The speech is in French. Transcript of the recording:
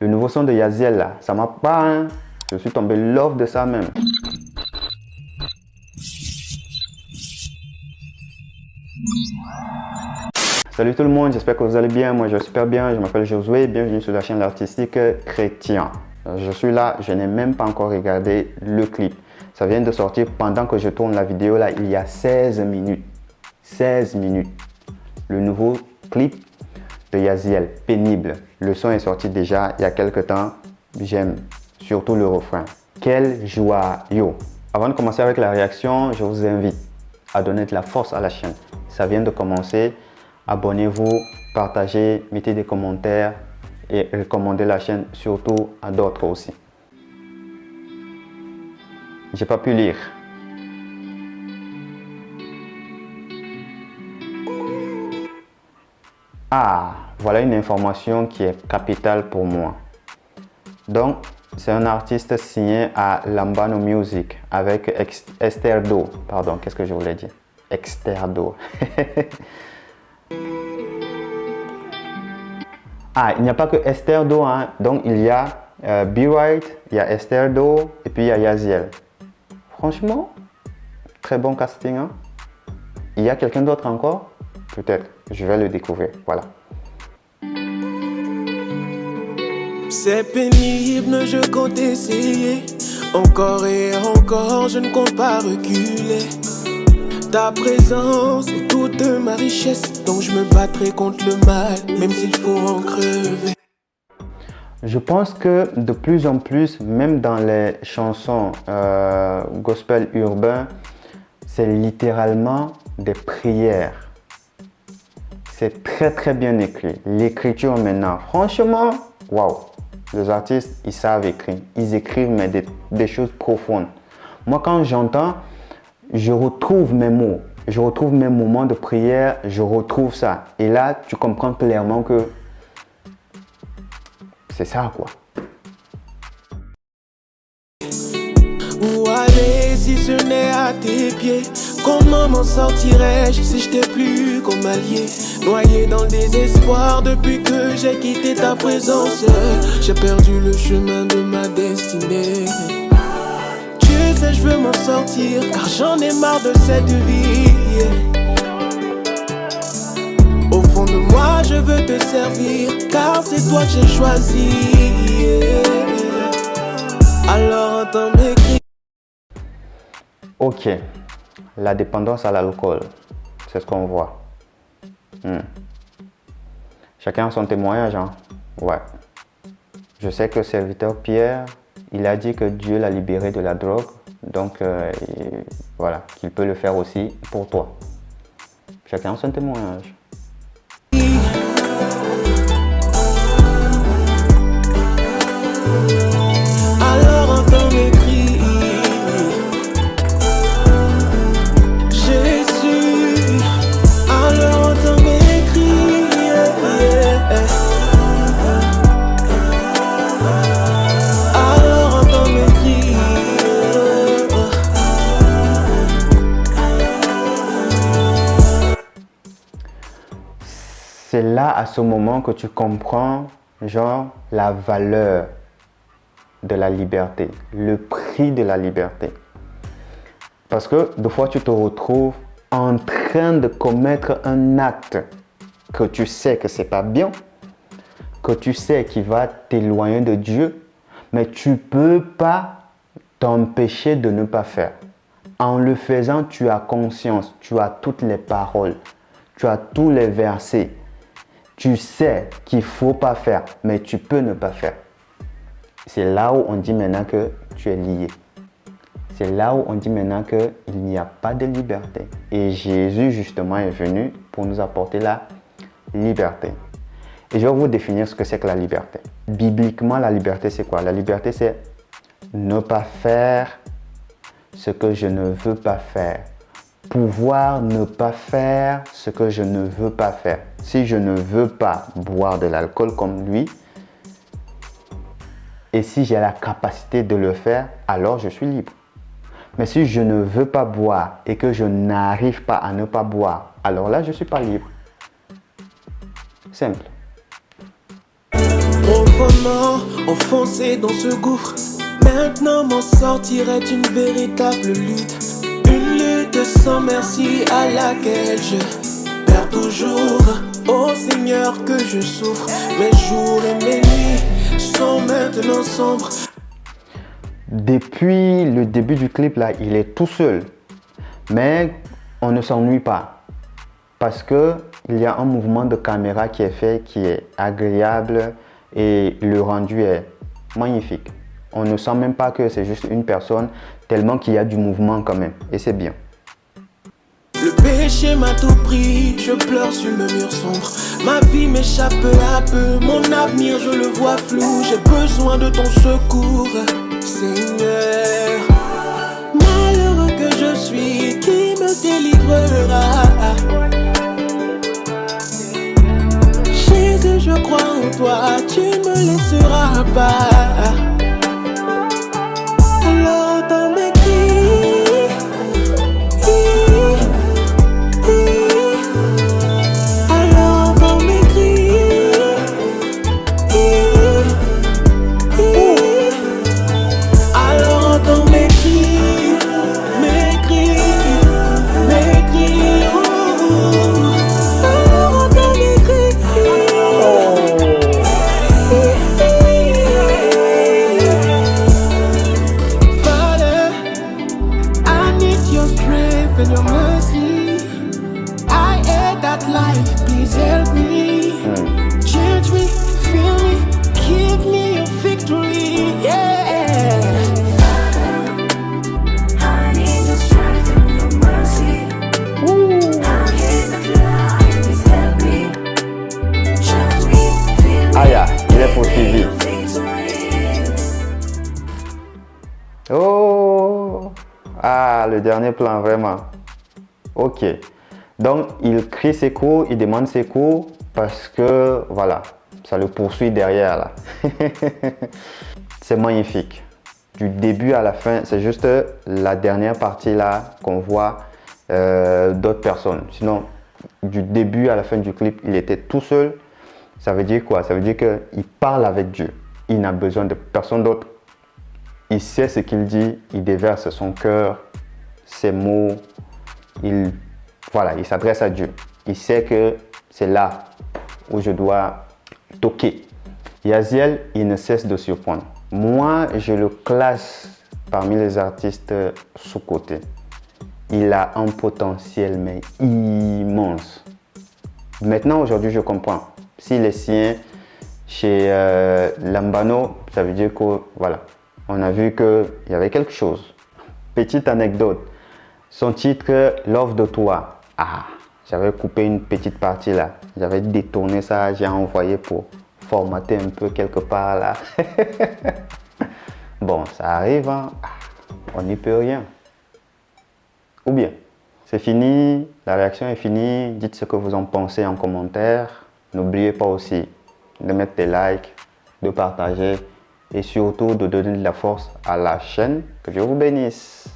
Le nouveau son de Yaziel là, ça m'a pas, hein? Je suis tombé love de ça même. Salut tout le monde, j'espère que vous allez bien. Moi je vais super bien, je m'appelle Josué, bienvenue sur la chaîne L'Artistique Chrétien. Je suis là, je n'ai même pas encore regardé le clip. Ça vient de sortir pendant que je tourne la vidéo là, il y a 16 minutes. 16 minutes. Le nouveau clip de Yaziel, Pénible. Le son est sorti déjà il y a quelques temps. J'aime surtout le refrain. Quelle joie, yo! Avant de commencer avec la réaction, je vous invite à donner de la force à la chaîne. Ça vient de commencer. Abonnez-vous, partagez, mettez des commentaires et recommandez la chaîne surtout à d'autres aussi. J'ai pas pu lire. Ah, voilà une information qui est capitale pour moi. Donc, c'est un artiste signé à Lambano Music avec Exterdo. Pardon, qu'est-ce que je voulais dire? Exterdo. Ah, il n'y a pas que Exterdo, hein. Donc il y a B-Right, il y a Exterdo et puis il y a Yaziel. Franchement, très bon casting, hein. Il y a quelqu'un d'autre encore? Peut-être, je vais le découvrir, voilà. C'est pénible, je compte essayer. Encore et encore, je ne compte pas reculer. Ta présence est toute ma richesse, donc je me battrai contre le mal, même s'il faut en crever. Je pense que de plus en plus, même dans les chansons gospel urbain, c'est littéralement des prières. C'est très bien écrit. L'écriture maintenant, franchement, waouh! Les artistes, ils savent écrire. Ils écrivent mais des choses profondes. Moi, quand j'entends, je retrouve mes mots. Je retrouve mes moments de prière. Je retrouve ça. Et là, tu comprends clairement que c'est ça, quoi. Où aller si ce n'est à tes pieds? Comment m'en sortirais-je si je t'ai plus comme allié? Noyé dans le désespoir depuis que j'ai quitté ta présence. J'ai perdu le chemin de ma destinée. Tu sais, je veux m'en sortir car j'en ai marre de cette vie. Au fond de moi, je veux te servir car c'est toi que j'ai choisi. Alors entends mes cris. Ok, la dépendance à l'alcool, c'est ce qu'on voit. Chacun a son témoignage, hein? Ouais. Je sais que serviteur Pierre, il a dit que Dieu l'a libéré de la drogue, donc voilà, qu'il peut le faire aussi pour toi. Chacun a son témoignage. Alors entends mes cris. Jésus, alors entends mes cris. Alors entends mes cris. C'est là, à ce moment, que tu comprends, genre, la valeur de la liberté, le prix de la liberté. Parce que, des fois, tu te retrouves en train de commettre un acte que tu sais que c'est pas bien, que tu sais qu'il va t'éloigner de Dieu, mais tu peux pas t'empêcher de ne pas faire. En le faisant, tu as conscience, tu as toutes les paroles, tu as tous les versets. Tu sais qu'il ne faut pas faire, mais tu peux ne pas faire. C'est là où on dit maintenant que tu es lié. C'est là où on dit maintenant qu'il n'y a pas de liberté. Et Jésus, justement, est venu pour nous apporter la liberté. Et je vais vous définir ce que c'est que la liberté. Bibliquement, la liberté, c'est quoi? La liberté, c'est ne pas faire ce que je ne veux pas faire. Pouvoir ne pas faire ce que je ne veux pas faire. Si je ne veux pas boire de l'alcool comme lui, et si j'ai la capacité de le faire, alors je suis libre. Mais si je ne veux pas boire et que je n'arrive pas à ne pas boire, alors là, je ne suis pas libre. Simple. Profondément, enfoncé dans ce gouffre. Maintenant m'en sortir est une véritable lutte. Une lutte sans merci à laquelle je perds toujours. Oh Seigneur que je souffre, mes jours et mes nuits sont maintenant sombres. Depuis le début du clip là, il est tout seul. Mais on ne s'ennuie pas. Parce que il y a un mouvement de caméra qui est fait, qui est agréable et le rendu est magnifique. On ne sent même pas que c'est juste une personne, tellement qu'il y a du mouvement quand même. Et c'est bien. Le péché m'a tout pris, je pleure sur le mur sombre. Ma vie m'échappe peu à peu, mon avenir je le vois flou. J'ai besoin de ton secours, Seigneur. Malheureux que je suis, qui me délivrera? Jésus, je crois en toi, tu ne me laisseras pas. Alors dans mes cris, alors dans mes cris, alors dans mes cris, mes cris, mes cris, alors dans mes cris. Father, I need your strength and your mercy. I hate that life, please help me. Change me, fill me, give me your victory, yeah. I need your strength and your mercy. I hate that life, please help me. Change me, feel me, Aya, il est poursuivi. victory. Oh! Ah, le dernier plan, vraiment. Ok. Donc, il crie secours, il demande secours parce que, voilà, ça le poursuit derrière, là. C'est magnifique. Du début à la fin, c'est juste la dernière partie, là, qu'on voit d'autres personnes. Sinon, du début à la fin du clip, il était tout seul. Ça veut dire quoi? Ça veut dire qu'il parle avec Dieu. Il n'a besoin de personne d'autre. Il sait ce qu'il dit, il déverse son cœur, ses mots, il s'adresse à Dieu. Il sait que c'est là où je dois toquer. Yaziel, il ne cesse de surprendre. Moi, je le classe parmi les artistes sous-cotés. Il a un potentiel mais immense. Maintenant, aujourd'hui, je comprends. S'il est sien chez Lambano, ça veut dire que, voilà, on a vu qu'il y avait quelque chose. Petite anecdote. Son titre, Love de toi. Ah, j'avais coupé une petite partie là. J'avais détourné ça, j'ai envoyé pour formater un peu quelque part là. Bon, ça arrive, hein. On n'y peut rien. Ou bien, c'est fini, la réaction est finie. Dites ce que vous en pensez en commentaire. N'oubliez pas aussi de mettre des likes, de partager et surtout de donner de la force à la chaîne. Que Dieu vous bénisse.